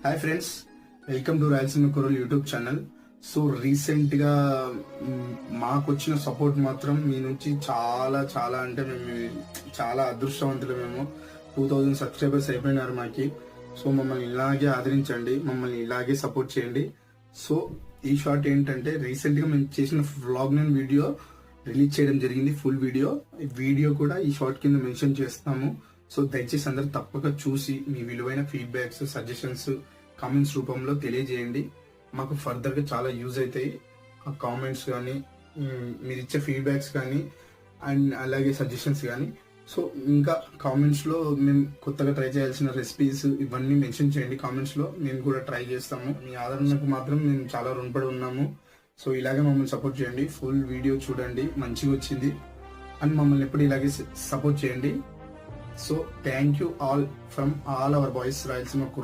Hi friends, welcome to Rayalaseema కుర్రోళ్ళు YouTube channel. So రీసెంట్గా మాకు వచ్చిన సపోర్ట్ మాత్రం మీ నుంచి చాలా చాలా అంటే మేము చాలా అదృష్టవంతులు. మేము 2000 సబ్స్క్రైబర్స్ అయిపోయినారు మాకి. సో మమ్మల్ని ఇలాగే ఆదరించండి, మమ్మల్ని ఇలాగే సపోర్ట్ చేయండి. సో ఈ షార్ట్ ఏంటంటే, రీసెంట్గా మేము చేసిన వ్లాగ్ నేను వీడియో రిలీజ్ చేయడం జరిగింది, ఫుల్ వీడియో. ఈ వీడియో కూడా ఈ షార్ట్ కింద మెన్షన్ చేస్తాము. సో దయచేసి అందరూ తప్పక చూసి మీ విలువైన ఫీడ్బ్యాక్స్, సజెషన్స్ కామెంట్స్ రూపంలో తెలియజేయండి. మాకు ఫర్దర్గా చాలా యూజ్ అవుతాయి ఆ కామెంట్స్ కానీ, మీరు ఇచ్చే ఫీడ్బ్యాక్స్ కానీ, అండ్ అలాగే సజెషన్స్ కానీ. సో ఇంకా కామెంట్స్లో మేము కొత్తగా ట్రై చేయాల్సిన రెసిపీస్ ఇవన్నీ మెన్షన్ చేయండి కామెంట్స్లో, మేము కూడా ట్రై చేస్తాము. మీ ఆదరణకు మాత్రం మేము చాలా రుణపడి ఉన్నాము. సో ఇలాగే మమ్మల్ని సపోర్ట్ చేయండి, ఫుల్ వీడియో చూడండి, మంచిగా వచ్చింది అండ్ మమ్మల్ని ఎప్పుడు ఇలాగే సపోర్ట్ చేయండి. So thank you all from all our boys Rayalaseema కుర్రోళ్ళు.